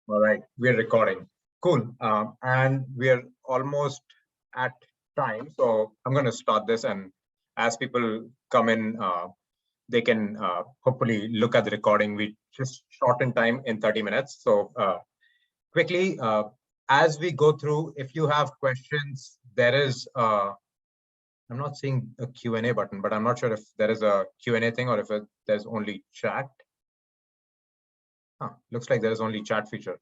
All right, we're recording. Cool. And we're almost at time. So I'm going to start this. And as people come in, they can hopefully look at the recording. We just shorten time in 30 minutes. So quickly, as we go through, if you have questions, there is, I'm not seeing a Q&A button, but I'm not sure if there is a Q&A thing or if there's only chat. Looks like there is only chat feature.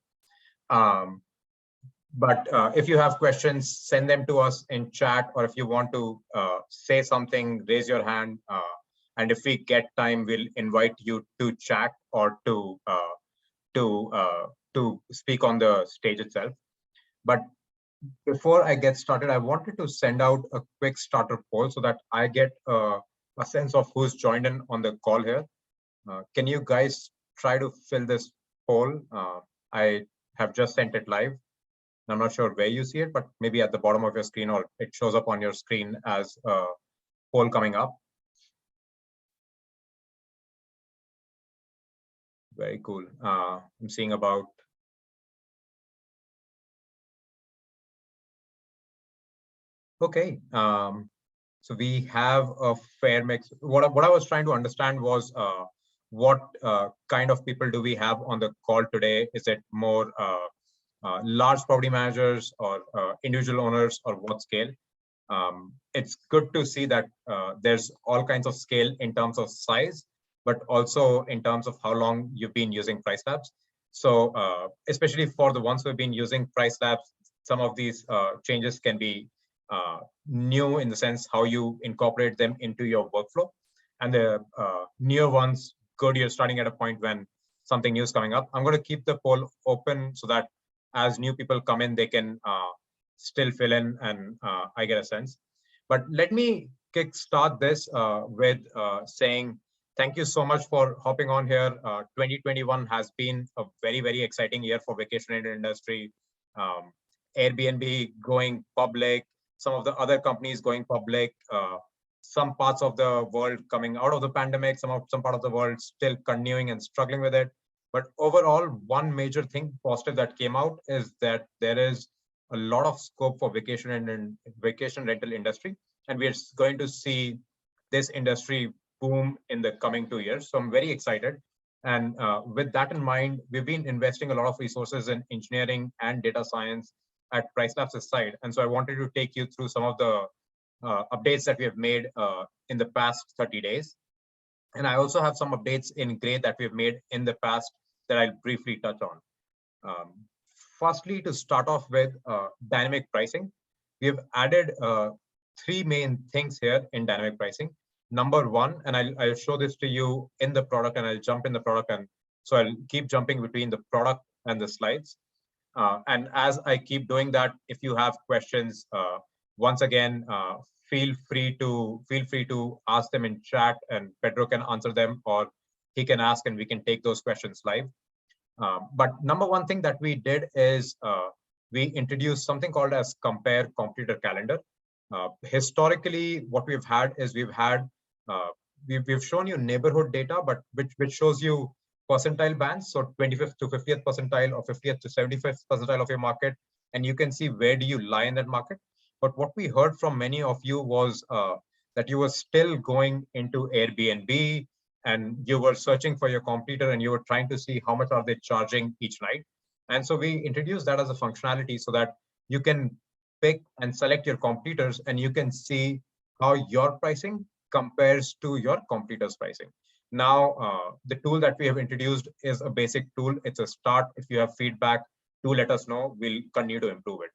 But if you have questions, send them to us in chat, or if you want to say something, raise your hand. And if we get time, we'll invite you to chat or to speak on the stage itself. But before I get started, I wanted to send out a quick starter poll so that I get a sense of who's joined in on the call here. Can you guys try to fill this poll? I have just sent it live. I'm not sure where you see it, but maybe at the bottom of your screen, or it shows up on your screen as a poll coming up. Very cool. I'm seeing about. Okay. So we have a fair mix. What I was trying to understand was what kind of people do we have on the call today? Is it more large property managers or individual owners, or what scale? It's good to see that there's all kinds of scale in terms of size, but also in terms of how long you've been using Price Labs. So especially for the ones who have been using Price Labs, some of these changes can be new in the sense how you incorporate them into your workflow. And the newer ones, good, you're starting at a point when something new is coming up. I'm going to keep the poll open so that as new people come in, they can still fill in and I get a sense. But let me kickstart this with saying thank you so much for hopping on here. 2021 has been a very, very exciting year for vacation rental industry. Airbnb going public, some of the other companies going public, some parts of the world coming out of the pandemic, some part of the world still continuing and struggling with it. But overall, one major thing positive that came out is that there is a lot of scope for vacation rental industry, and we're going to see this industry boom in the coming 2 years. So I'm very excited. And with that in mind, we've been investing a lot of resources in engineering and data science at Price Labs' side. And so I wanted to take you through some of the updates that we have made in the past 30 days. And I also have some updates in gray that we've made in the past that I'll briefly touch on. Firstly, to start off with dynamic pricing, we've added 3 main things here in dynamic pricing. Number one, and I'll show this to you in the product, and I'll jump in the product. And so I'll keep jumping between the product and the slides. And as I keep doing that, if you have questions, once again, feel free to ask them in chat, and Pedro can answer them, or he can ask and we can take those questions live. But number one thing that we did is we introduced something called as compare competitor calendar. Historically, what we've had is we've shown you neighborhood data, but which shows you percentile bands, so 25th to 50th percentile or 50th to 75th percentile of your market, and you can see where do you lie in that market. But what we heard from many of you was that you were still going into Airbnb and you were searching for your competitor and you were trying to see how much are they charging each night. And so we introduced that as a functionality so that you can pick and select your competitors and you can see how your pricing compares to your competitors' pricing. Now, the tool that we have introduced is a basic tool. It's a start. If you have feedback, do let us know. We'll continue to improve it.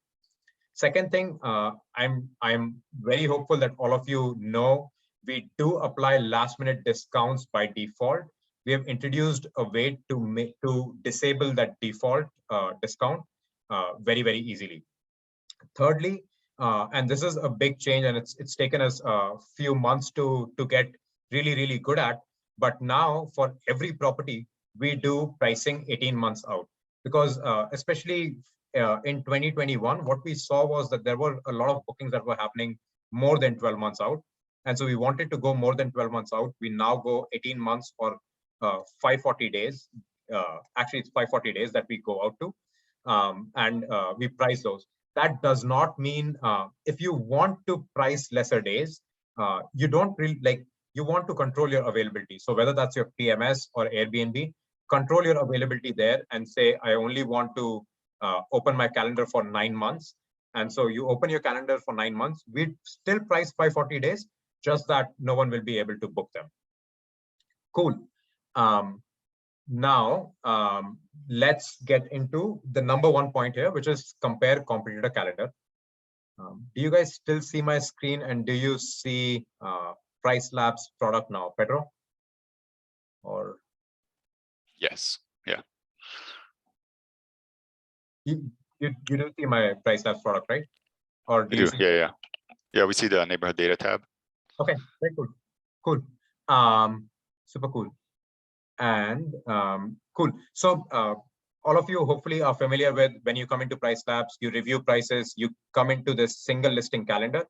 Second thing, I'm very hopeful that all of you know we do apply last-minute discounts by default. We have introduced a way to disable that default discount very, very easily. Thirdly, and this is a big change, and it's taken us a few months to get really, really good at. But now for every property, we do pricing 18 months out, because especially in 2021, what we saw was that there were a lot of bookings that were happening more than 12 months out. And so we wanted to go more than 12 months out. We now go 18 months or 540 days. actually it's 540 days that we go out to, and we price those. That does not mean if you want to price lesser days, you don't really you want to control your availability. So whether that's your PMS or Airbnb, control your availability there and say, I only want to open my calendar for 9 months. And so you open your calendar for 9 months. We still price 540 days, just that no one will be able to book them. Cool. Now, let's get into the number one point here, which is compare competitor calendar. Do you guys still see my screen, and do you see PriceLabs product now, Pedro? Or yes, yeah. You do see my PriceLabs product, right? Or do you see yeah, we see the neighborhood data tab. Okay, very cool. Super cool. And cool. So all of you hopefully are familiar with, when you come into PriceLabs, you review prices, you come into this single listing calendar.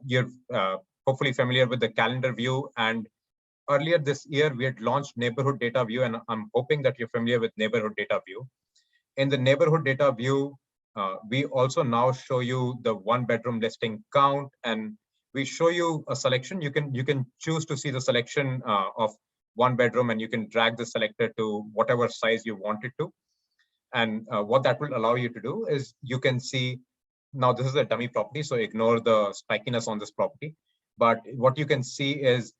You're hopefully familiar with the calendar view. And earlier this year, we had launched neighborhood data view, and I'm hoping that you're familiar with neighborhood data view. In the neighborhood data view, we also now show you the 1-bedroom listing count, and we show you a selection. You can choose to see the selection of 1-bedroom, and you can drag the selector to whatever size you want it to. And what that will allow you to do is, you can see, now this is a dummy property, so ignore the spikiness on this property. But what you can see is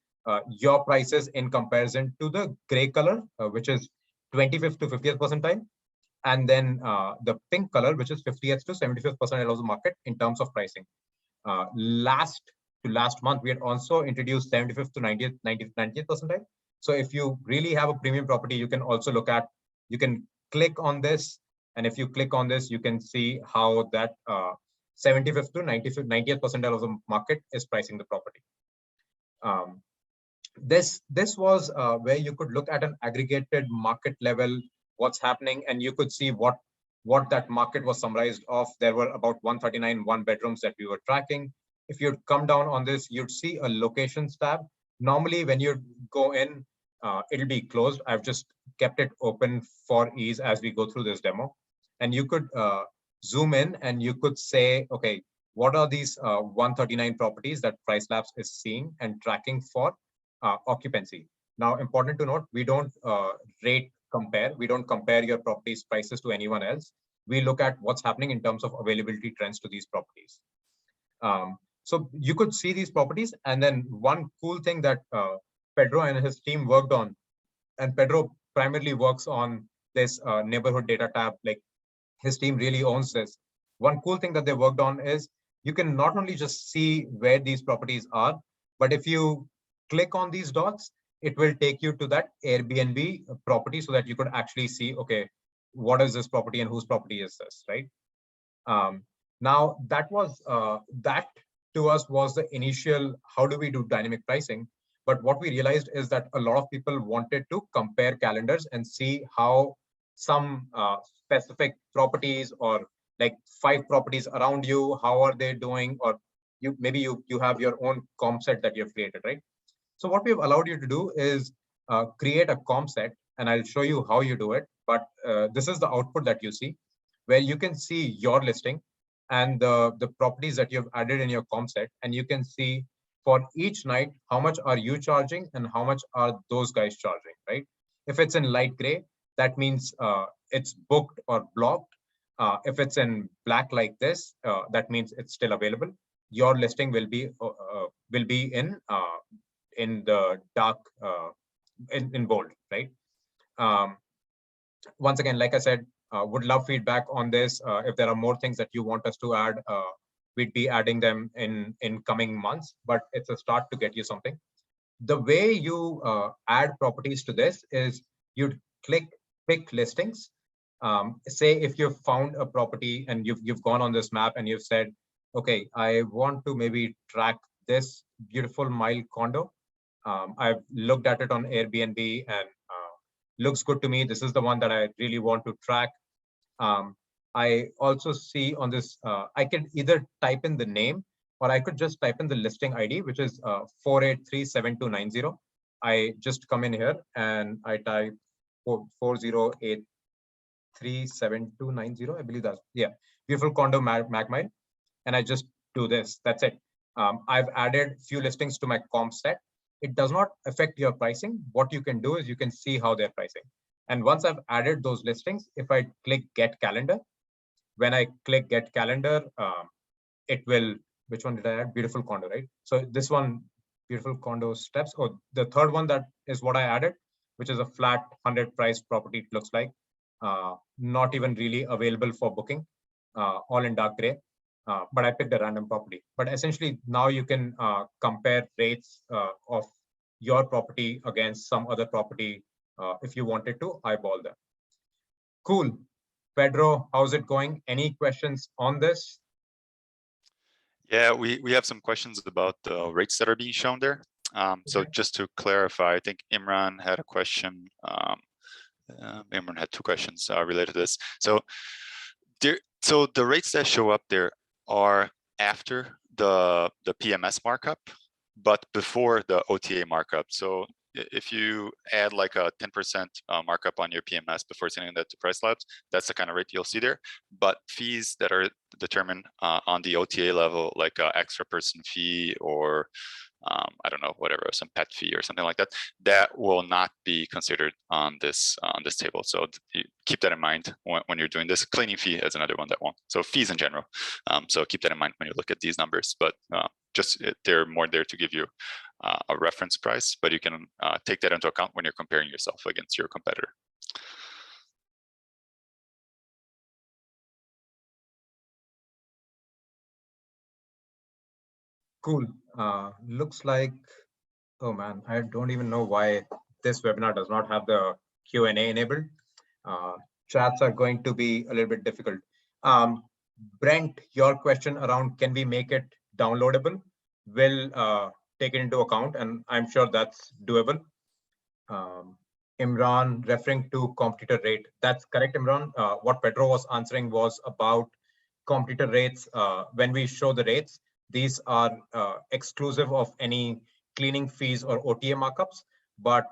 your prices in comparison to the gray color, which is 25th to 50th percentile, and then the pink color, which is 50th to 75th percentile of the market in terms of pricing. Last month, we had also introduced 75th to 90th percentile. So if you really have a premium property, you can also look at, you can click on this. And if you click on this, you can see how that 75th to 90th percentile of the market is pricing the property. This was where you could look at an aggregated market level, what's happening, and you could see what that market was summarized of. There were about 139 1-bedrooms that we were tracking. If you'd come down on this, you'd see a locations tab. Normally, when you go in, it'll be closed. I've just kept it open for ease as we go through this demo. And you could zoom in and you could say, okay, what are these 139 properties that PriceLabs is seeing and tracking for occupancy? Now, important to note, we don't compare. We don't compare your property's prices to anyone else. We look at what's happening in terms of availability trends to these properties. So you could see these properties. And then one cool thing that Pedro and his team worked on, and Pedro primarily works on this neighborhood data tab, like his team really owns this. One cool thing that they worked on is, you can not only just see where these properties are, but if you click on these dots, it will take you to that Airbnb property, so that you could actually see, okay, what is this property and whose property is this, right? Now, that was that to us was the initial, how do we do dynamic pricing? But what we realized is that a lot of people wanted to compare calendars and see how some specific properties, or like 5 properties around you, how are they doing? Or maybe you have your own comp set that you've created, right? So what we've allowed you to do is create a comp set, and I'll show you how you do it. But this is the output that you see, where you can see your listing and the properties that you've added in your comp set, and you can see for each night, how much are you charging and how much are those guys charging, right? If it's in light gray, that means it's booked or blocked. If it's in black like this, that means it's still available. Your listing will be in the dark, in bold, right? Once again, like I said, would love feedback on this. If there are more things that you want us to add, we'd be adding them in coming months, but it's a start to get you something. The way you add properties to this is, you'd pick listings. Say if you've found a property and you've gone on this map and you've said, okay, I want to maybe track this beautiful Mile condo. I've looked at it on Airbnb and looks good to me. This is the one that I really want to track. I also see on this, I can either type in the name, or I could just type in the listing ID, which is 4837290. I just come in here and I type 408379290. I believe that's, yeah, beautiful condo Magmile. And I just do this. That's it. I've added few listings to my comp set. It does not affect your pricing. What you can do is you can see how they're pricing. And once I've added those listings, if I click get calendar, when I click get calendar, it will, which one did I add? Beautiful condo, right? So this one, beautiful condo steps. Oh, the third one, that is what I added, which is a flat 100 price property. It looks like not even really available for booking, all in dark gray. But I picked a random property. But essentially now you can compare rates of your property against some other property if you wanted to eyeball them. Cool. Pedro, how's it going? Any questions on this? Yeah, we have some questions about the rates that are being shown there. So just to clarify, I think Imran had a question. Imran had two questions related to this. So the rates that show up there are after the PMS markup, but before the OTA markup. So if you add like a 10% markup on your PMS before sending that to Price Labs, that's the kind of rate you'll see there. But fees that are determined on the OTA level, like extra person fee or I don't know, whatever, some pet fee or something like that, that will not be considered on this table. So keep that in mind when you're doing this. Cleaning fee is another one that won't. So fees in general. So keep that in mind when you look at these numbers. But just they're more there to give you a reference price, but you can take that into account when you're comparing yourself against your competitor. Cool. Looks like, oh man, I don't even know why this webinar does not have the Q&A enabled. Chats are going to be a little bit difficult. Brent, your question around can we make it downloadable will take it into account, and I'm sure that's doable. Imran referring to competitor rate. That's correct, Imran. What Pedro was answering was about competitor rates. When we show the rates, these are exclusive of any cleaning fees or OTA markups, but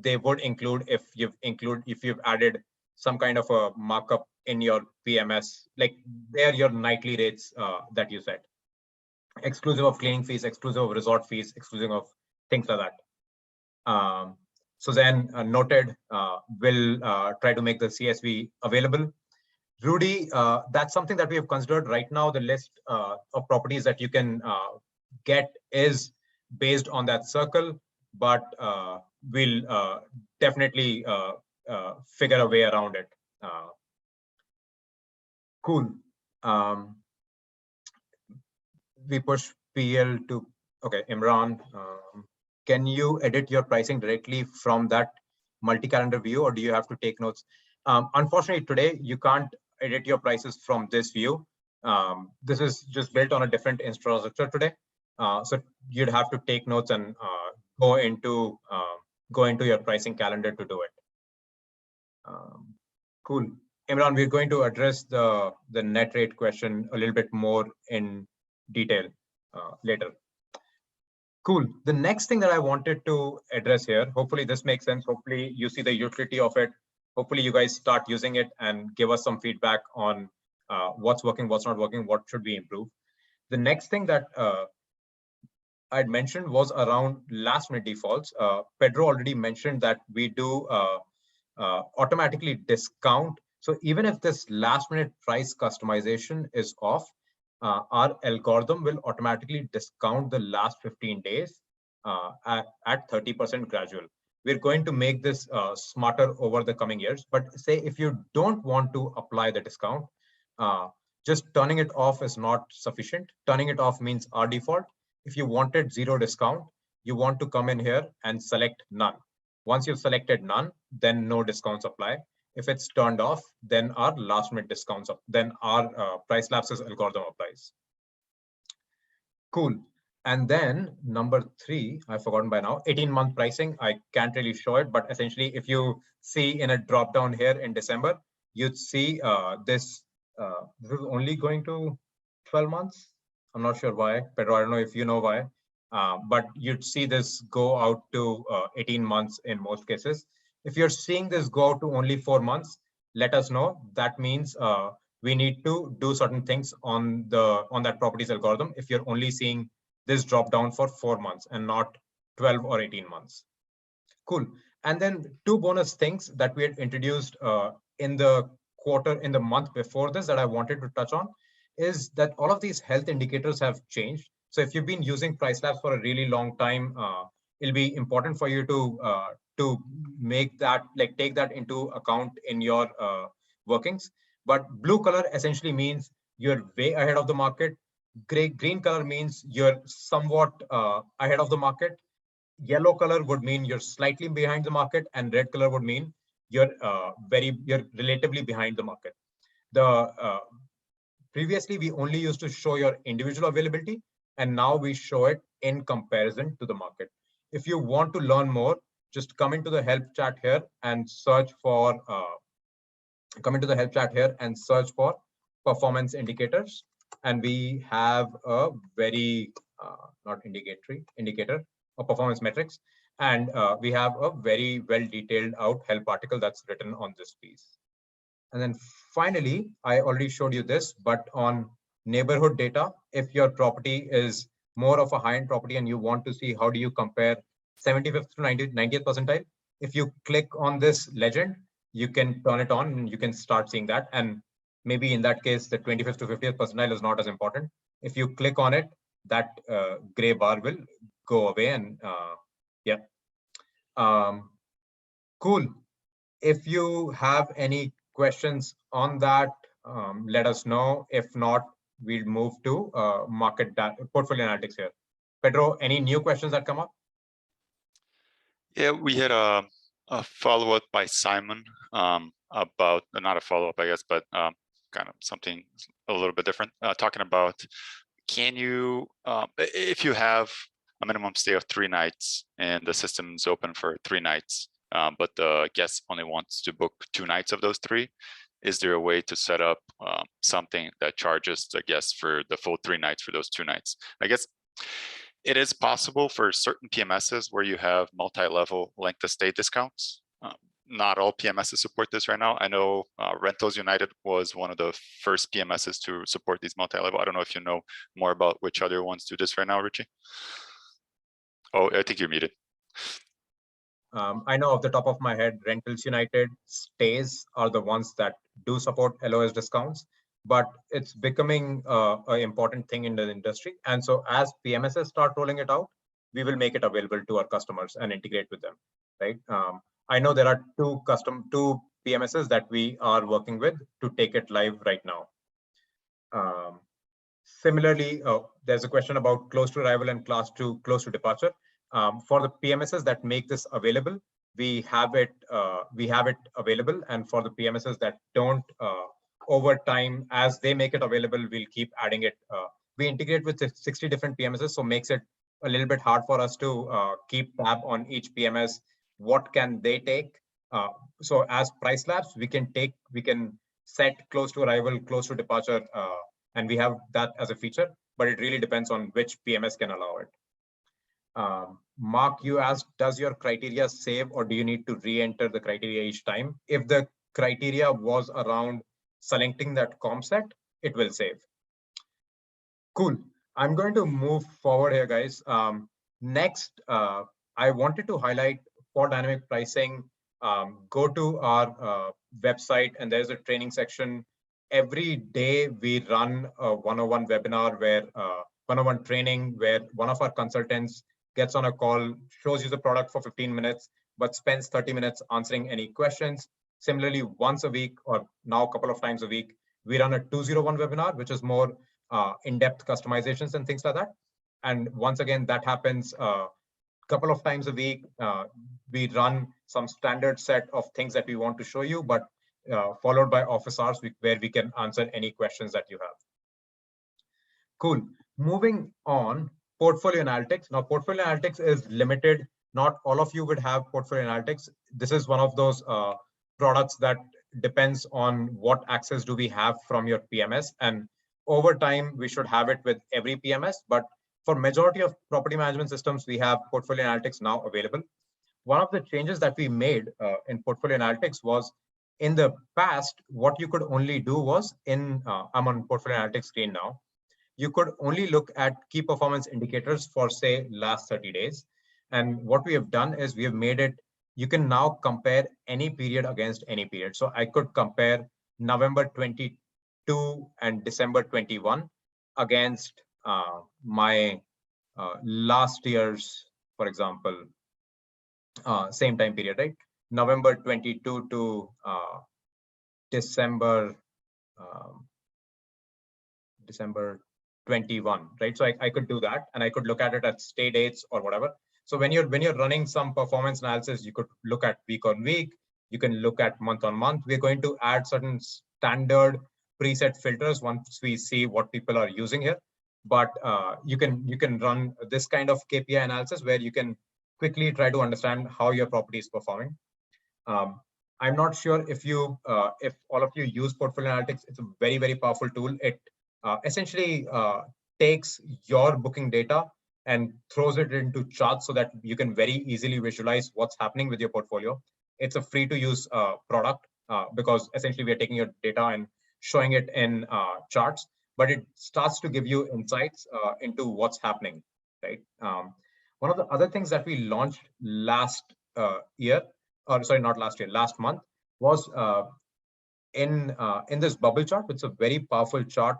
they would include if you've added some kind of a markup in your PMS, like they're your nightly rates that you set. Exclusive of cleaning fees, exclusive of resort fees, exclusive of things like that. So then noted, will try to make the CSV available. Rudy, that's something that we have considered right now. The list of properties that you can get is based on that circle, but we'll definitely figure a way around it. Cool. We push PL to, okay, Imran, can you edit your pricing directly from that multi-calendar view, or do you have to take notes? Unfortunately, today, you can't edit your prices from this view. This is just built on a different infrastructure today. So you'd have to take notes and go into your pricing calendar to do it. Cool. Imran, we're going to address the net rate question a little bit more in detail later. Cool. The next thing that I wanted to address here, hopefully this makes sense. Hopefully you see the utility of it. Hopefully you guys start using it and give us some feedback on what's working, what's not working, what should we improve. The next thing that I'd mentioned was around last minute defaults. Pedro already mentioned that we do automatically discount. So even if this last minute price customization is off, our algorithm will automatically discount the last 15 days at 30% gradual. We're going to make this smarter over the coming years. But say if you don't want to apply the discount, just turning it off is not sufficient. Turning it off means our default. If you wanted 0 discount, you want to come in here and select none. Once you've selected none, then no discounts apply. If it's turned off, then our last minute discounts up, then our Price Labs' algorithm applies. Cool. And then number 3, I've forgotten by now, 18-month pricing. I can't really show it, but essentially if you see in a drop down here in December, you'd see this is only going to 12 months. I'm not sure why, Pedro, I don't know if you know why, but you'd see this go out to 18 months in most cases. If you're seeing this go to only 4 months, let us know. That means we need to do certain things on that properties algorithm if you're only seeing this drop down for 4 months and not 12 or 18 months. Cool. And then 2 bonus things that we had introduced in the month before this that I wanted to touch on is that all of these health indicators have changed. So if you've been using Price Labs for a really long time, it'll be important for you to make that, like, take that into account in your workings. But blue color essentially means you're way ahead of the market. Green color means you're somewhat ahead of the market. Yellow color would mean you're slightly behind the market, and red color would mean you're relatively behind the market. Previously we only used to show your individual availability, and now we show it in comparison to the market. If you want to learn more, just come into the help chat here and search for performance indicators, and we have a very indicator or performance metrics, and we have a very well detailed out help article that's written on this piece. And then finally, I already showed you this, but on neighborhood data, if your property is more of a high-end property and you want to see how do you compare 75th to 90th percentile, if you click on this legend, you can turn it on and you can start seeing that. And maybe in that case, the 25th to 50th percentile is not as important. If you click on it, that gray bar will go away. And yeah, cool. If you have any questions on that, let us know. If not, we'll move to market portfolio analytics here. Pedro, any new questions that come up? Yeah, we had a follow-up by Simon about, not a follow-up, I guess, but kind of something a little bit different, talking about, can you, if you have a minimum stay of 3 nights and the system's open for 3 nights, but the guest only wants to book 2 nights of those 3, is there a way to set up something that charges the guest for the full 3 nights for those 2 nights? I guess it is possible for certain PMSs where you have multi-level length of stay discounts. Not all PMSs support this right now. I know Rentals United was one of the first PMSs to support these multi-level. I don't know if you know more about which other ones do this right now, Richie. Oh, I think you're muted. I know off the top of my head, Rentals United stays are the ones that do support LOS discounts, but it's becoming an important thing in the industry. And so as PMSs start rolling it out, we will make it available to our customers and integrate with them, right? I know there are two PMSs that we are working with to take it live right now. Similarly, there's a question about close to arrival and class 2 close to departure. For the PMSs that make this available, we have it available, and for the PMSs that don't, over time as they make it available, we'll keep adding it. We integrate with 60 different PMSs, so makes it a little bit hard for us to keep tab on each PMS. What can they take? So as Price Labs, we can set close to arrival, close to departure, and we have that as a feature, but it really depends on which PMS can allow it. Mark, you asked, does your criteria save or do you need to re-enter the criteria each time? If the criteria was around selecting that comp set, it will save. Cool. I'm going to move forward here, guys. Next, I wanted to highlight for dynamic pricing, go to our website and there's a training section. Every day we run a 101 webinar where 101 training where one of our consultants gets on a call, shows you the product for 15 minutes, but spends 30 minutes answering any questions. Similarly, once a week or now a couple of times a week, we run a 201 webinar, which is more in-depth customizations and things like that. And once again, that happens a couple of times a week. We run some standard set of things that we want to show you, but followed by office hours where we can answer any questions that you have. Cool. Moving on, portfolio analytics. Now, portfolio analytics is limited. Not all of you would have portfolio analytics. This is one of those products that depends on what access do we have from your PMS. And over time, we should have it with every PMS. But for majority of property management systems, we have portfolio analytics now available. one of the changes that we made in portfolio analytics was, in the past, what you could only do was I'm on portfolio analytics screen now. You could only look at key performance indicators for, say, last 30 days. And what we have done is we have made it, you can now compare any period against any period. So I could compare November 22 and December 21 against my last year's, for example, same time period, right? November 22 to December 21, right? So I could do that, and I could look at it at stay dates or whatever. So when you're running some performance analysis, you could look at week on week, you can look at month on month. We're going to add certain standard preset filters once we see what people are using here. But you can run this kind of KPI analysis where you can quickly try to understand how your property is performing. I'm not sure if all of you use portfolio analytics. It's a very, very powerful tool. It essentially takes your booking data and throws it into charts so that you can very easily visualize what's happening with your portfolio. It's a free to use product because essentially we are taking your data and showing it in charts, but it starts to give you insights into what's happening, right? One of the other things that we launched last year, or sorry, not last year, last month, was in this bubble chart. It's a very powerful chart.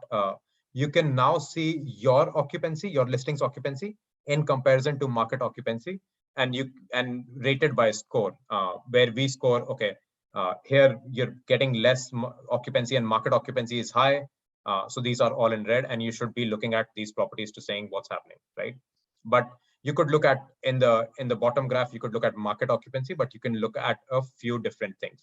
You can now see your occupancy, your listings occupancy, in comparison to market occupancy, and rated by score, where we score, okay, here you're getting less occupancy and market occupancy is high. So these are all in red, and you should be looking at these properties to saying what's happening, right? But you could look at in the bottom graph, you could look at market occupancy, but you can look at a few different things.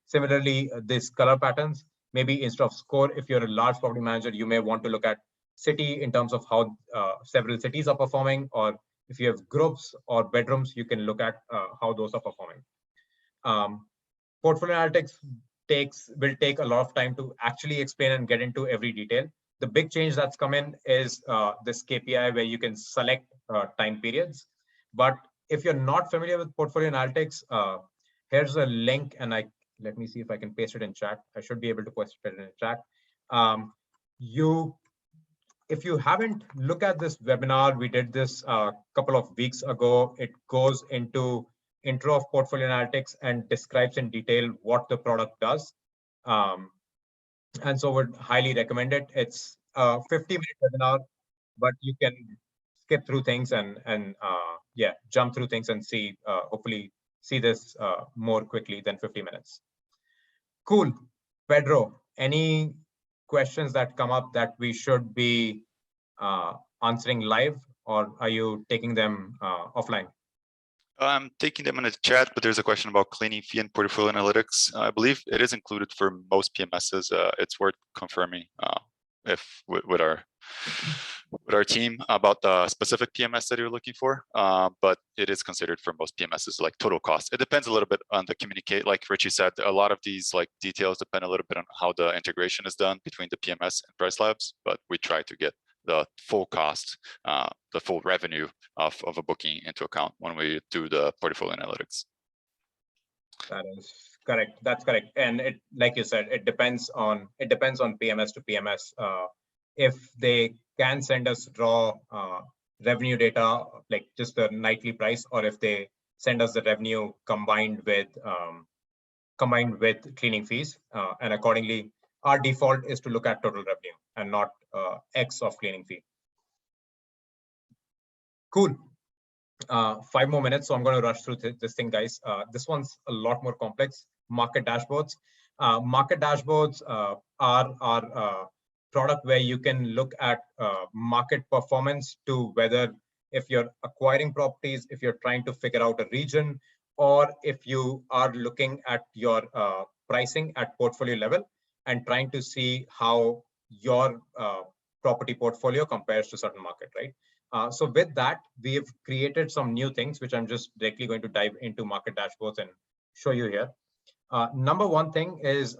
Similarly, these color patterns, maybe instead of score, if you're a large property manager, you may want to look at city in terms of how several cities are performing, or if you have groups or bedrooms, you can look at how those are performing. Portfolio analytics will take a lot of time to actually explain and get into every detail. The big change that's come in is this KPI where you can select time periods. But if you're not familiar with portfolio analytics, here's a link, and let me see if I can paste it in chat. I should be able to paste it in chat. If you haven't looked at this webinar, we did this a couple of weeks ago. It goes into intro of portfolio analytics and describes in detail what the product does. And so would highly recommend it. It's a 50-minute webinar, but you can skip through things and yeah, jump through things and see, hopefully see this more quickly than 50 minutes. Cool. Pedro, any questions that come up that we should be answering live, or are you taking them offline? I'm taking them in the chat, but there's a question about cleaning fee and portfolio analytics. I believe it is included for most PMSs. It's worth confirming with our team about the specific PMS that you're looking for, but it is considered for most PMSs like total cost. It depends a little bit on the communicate. Like Richie said, a lot of these like details depend a little bit on how the integration is done between the PMS and Price Labs, but we try to get the full cost, the full revenue of a booking into account when we do the portfolio analytics. That is correct. That's correct. And it, like you said, it depends on PMS to PMS. If they can send us raw revenue data, like just the nightly price, or if they send us the revenue combined with cleaning fees, and accordingly, our default is to look at total revenue and not X of cleaning fee. Cool. 5 more minutes, so I'm going to rush through this thing, guys. This one's a lot more complex. Market dashboards. Market dashboards are our product where you can look at market performance to whether if you're acquiring properties, if you're trying to figure out a region, or if you are looking at your pricing at portfolio level and trying to see how your property portfolio compares to certain market, right? So with that, we've created some new things, which I'm just directly going to dive into market dashboards and show you here. Number one thing is,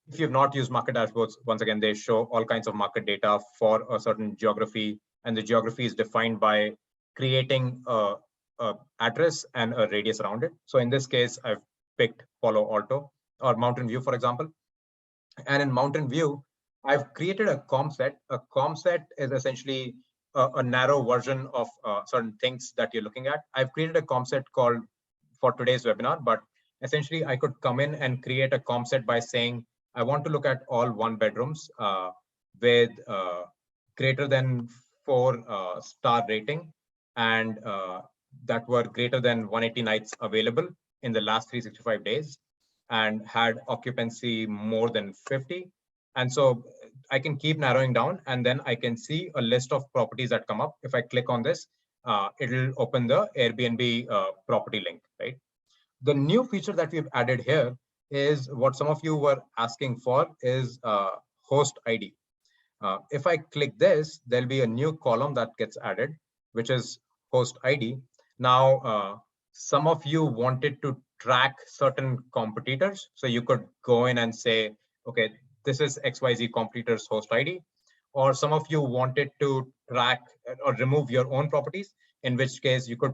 if you've not used market dashboards, once again, they show all kinds of market data for a certain geography, and the geography is defined by creating a address and a radius around it. So in this case, I've picked Palo Alto or Mountain View, for example. And in Mountain View, I've created a COM set. A COM set is essentially a narrow version of certain things that you're looking at. I've created a COM set called for today's webinar, but essentially I could come in and create a COM set by saying, I want to look at all 1-bedrooms with greater than 4-star rating and that were greater than 180 nights available in the last 365 days and had occupancy more than 50. And so I can keep narrowing down, and then I can see a list of properties that come up. If I click on this, it'll open the Airbnb property link, right? The new feature that we've added here is what some of you were asking for is host ID. If I click this, there'll be a new column that gets added, which is host ID. Now, some of you wanted to track certain competitors. So you could go in and say, okay, this is XYZ competitor's host ID. Or some of you wanted to track or remove your own properties, in which case you could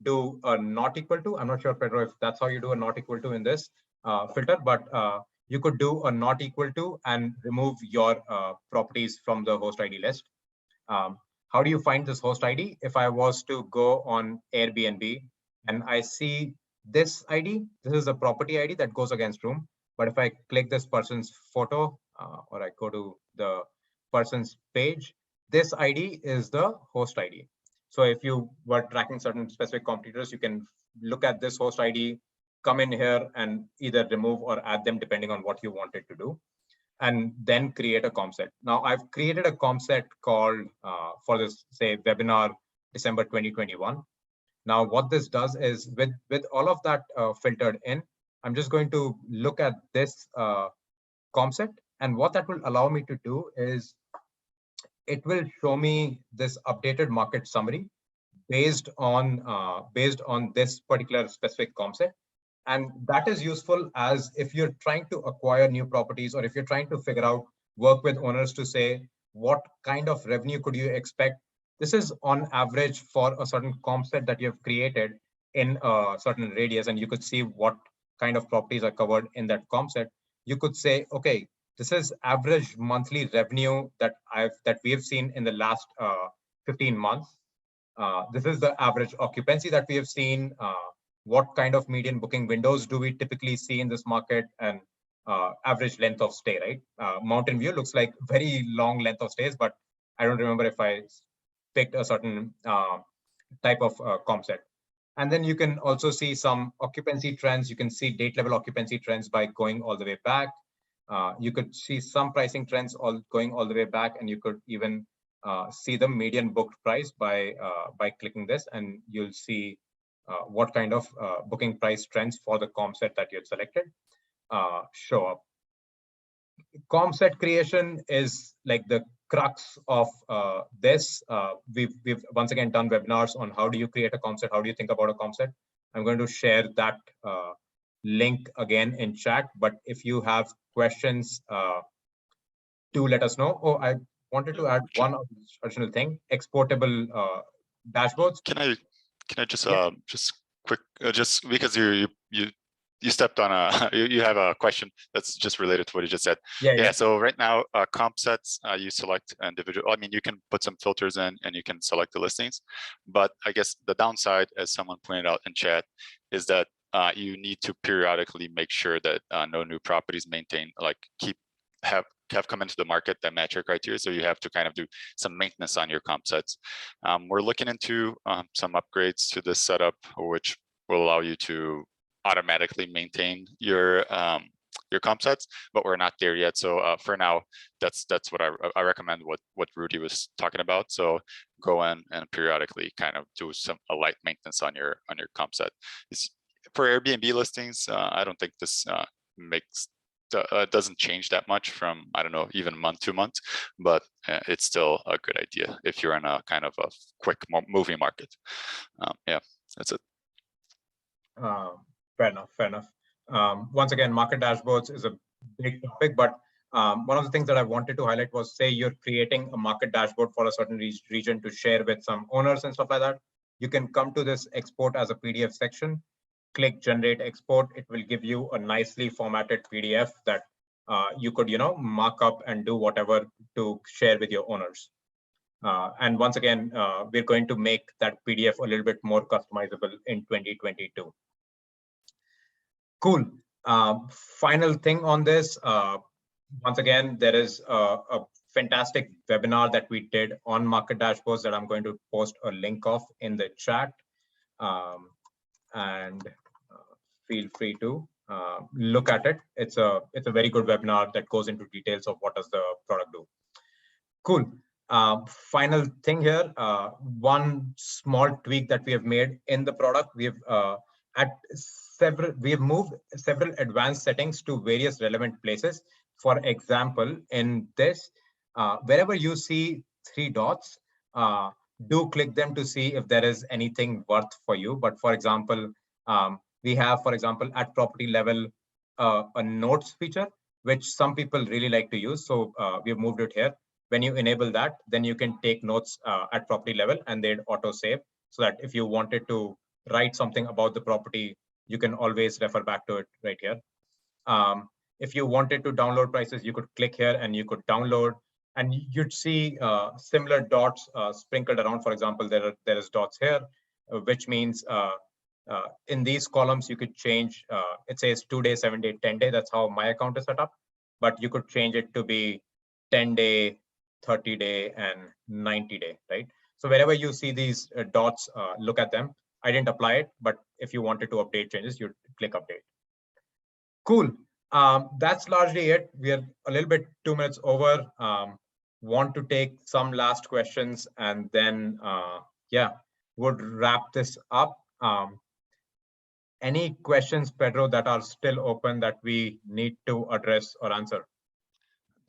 do a not equal to. I'm not sure, Pedro, if that's how you do a not equal to in this filter, but you could do a not equal to and remove your properties from the host ID list. How do you find this host ID? If I was to go on Airbnb and I see this ID, this is a property ID that goes against room. But if I click this person's photo or I go to the person's page, this ID is the host ID. So if you were tracking certain specific competitors, you can look at this host ID, come in here and either remove or add them depending on what you wanted to do, and then create a COM set. Now I've created a COM set called for this, say, webinar December 2021. Now what this does is with all of that filtered in, I'm just going to look at this COM set, and what that will allow me to do is it will show me this updated market summary based on this particular specific COM set. And that is useful as if you're trying to acquire new properties, or if you're trying to figure out, work with owners to say, what kind of revenue could you expect? This is on average for a certain COM set that you have created in a certain radius, and you could see what kind of properties are covered in that COM set. You could say, okay, this is average monthly revenue that we have seen in the last 15 months. This is the average occupancy that we have seen. What kind of median booking windows do we typically see in this market, and average length of stay, right? Mountain View looks like very long length of stays, but I don't remember if I picked a certain type of COM set. And then you can also see some occupancy trends. You can see date level occupancy trends by going all the way back. You could see some pricing trends going all the way back, and you could even see the median booked price by clicking this, and you'll see what kind of booking price trends for the COM set that you had selected show up. COM set creation is like the crux of this. We've once again done webinars on how do you create a COM set, how do you think about a COM set. I'm going to share that link again in chat, but if you have questions, do let us know. Oh, I wanted to add one additional thing: exportable dashboards. Can I just quick, just because you stepped on you have a question that's just related to what you just said. Yeah. So right now, comp sets, you select individual. I mean, you can put some filters in and you can select the listings, but I guess the downside, as someone pointed out in chat, is that you need to periodically make sure that no new properties have come into the market that match your criteria. So you have to kind of do some maintenance on your comp sets. We're looking into some upgrades to this setup, which will allow you to automatically maintain your comp sets, but we're not there yet. So for now, that's what I recommend. What Rudy was talking about. So go in and periodically kind of do a light maintenance on your comp set. For Airbnb listings, I don't think this doesn't change that much from, I don't know, even month to month, but it's still a good idea if you're in a kind of a quick moving market. Yeah, that's it. Fair enough. Once again, market dashboards is a big topic, but one of the things that I wanted to highlight was, say you're creating a market dashboard for a certain region to share with some owners and stuff like that. you can come to this export as a PDF section, click generate export. It will give you a nicely formatted PDF that you could, mark up and do whatever to share with your owners. And once again, we're going to make that PDF a little bit more customizable in 2022. Cool. Final thing on this. Once again, there is a fantastic webinar that we did on market dashboards that I'm going to post a link of in the chat. And feel free to look at it. It's a very good webinar that goes into details of what does the product do. Cool. Final thing here, one small tweak that we have made in the product. We have moved several advanced settings to various relevant places. For example, in this, wherever you see 3 dots, do click them to see if there is anything worth for you. But for example, we have, for example, at property level, a notes feature, which some people really like to use. So we have moved it here. When you enable that, then you can take notes at property level and they'd auto save, so that if you wanted to write something about the property, you can always refer back to it right here. If you wanted to download prices, you could click here and you could download, and you'd see similar dots sprinkled around. For example, there is dots here, which means in these columns, you could change, it says 2 day, 7 day, 10 day. That's how my account is set up, but you could change it to be 10 day, 30 day, and 90 day, right? So wherever you see these dots, look at them. I didn't apply it, but if you wanted to update changes, you'd click update. Cool. That's largely it. We are a little bit 2 minutes over. Want to take some last questions, and then would wrap this up. Any questions, Pedro, that are still open that we need to address or answer?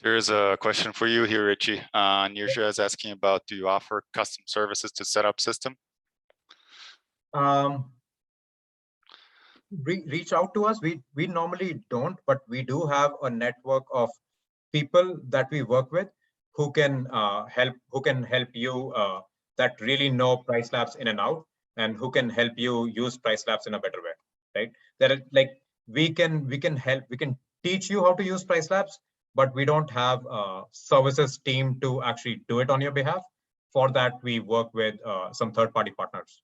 There's a question for you here, Richie. Nirja is asking about, do you offer custom services to set up system? Reach out to us. We normally don't, but we do have a network of people that we work with who can help you that really know Price Labs in and out, and who can help you use Price Labs in a better way, right? There are, like, we can teach you how to use Price Labs, but we don't have a services team to actually do it on your behalf. For that, we work with some third-party partners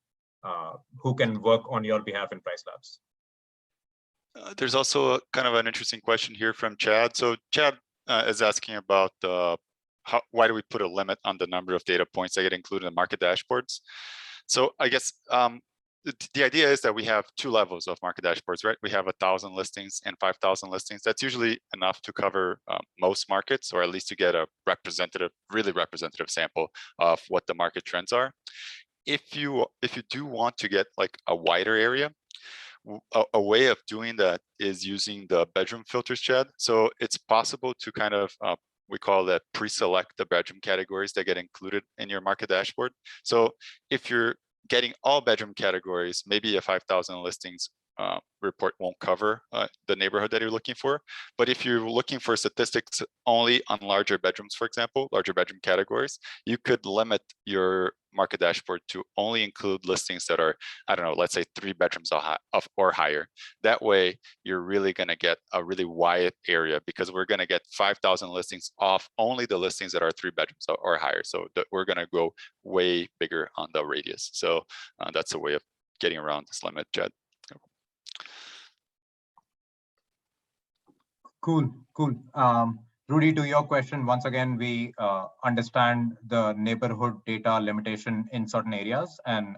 who can work on your behalf in Price Labs. There's also kind of an interesting question here from Chad. So Chad is asking about why do we put a limit on the number of data points that get included in market dashboards? So I guess the idea is that we have 2 levels of market dashboards, right? We have 1,000 listings and 5,000 listings. That's usually enough to cover most markets, or at least to get a really representative sample of what the market trends are. If you do want to get like a wider area, a way of doing that is using the bedroom filters, Chad. So it's possible to kind of we call that pre-select the bedroom categories that get included in your market dashboard. So if you're getting all bedroom categories, maybe a 5,000 listings report won't cover the neighborhood that you're looking for. But if you're looking for statistics only on larger bedrooms, for example, larger bedroom categories, you could limit your market dashboard to only include listings that are, I don't know, let's say 3 bedrooms or higher. That way, you're really going to get a really wide area, because we're going to get 5,000 listings off only the listings that are 3 bedrooms or higher. So we're going to go way bigger on the radius. So that's a way of getting around this limit, Chad. Cool. Rudy, to your question, once again, we understand the neighborhood data limitation in certain areas, and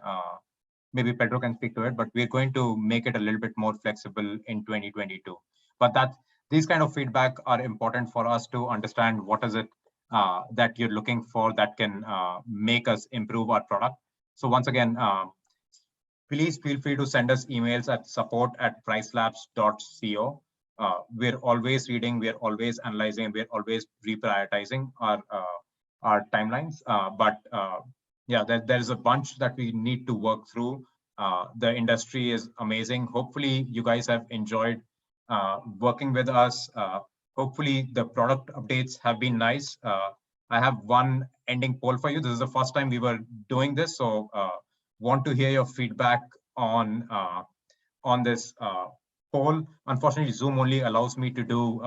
maybe Pedro can speak to it, but we're going to make it a little bit more flexible in 2022. But these kind of feedback are important for us to understand what is it that you're looking for that can make us improve our product. So once again, please feel free to send us emails at support@pricelabs.co. We're always reading, we're always analyzing, we're always reprioritizing our timelines. Yeah, there's a bunch that we need to work through. The industry is amazing. Hopefully you guys have enjoyed working with us. Hopefully the product updates have been nice. I have one ending poll for you. This is the first time we were doing this, so want to hear your feedback on this poll. Unfortunately, Zoom only allows me to do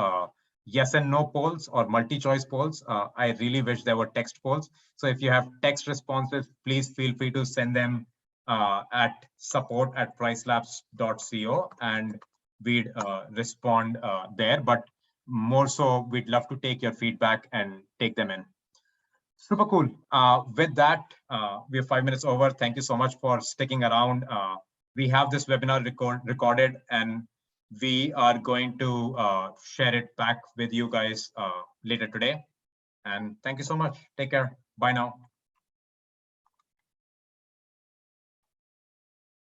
yes and no polls or multi-choice polls. I really wish there were text polls. So if you have text responses, please feel free to send them at support@pricelabs.co, and we'd respond there. But more so, we'd love to take your feedback and take them in. Super cool. With that, we have 5 minutes over. Thank you so much for sticking around. We have this webinar recorded, and we are going to share it back with you guys later today. And thank you so much. Take care. Bye now.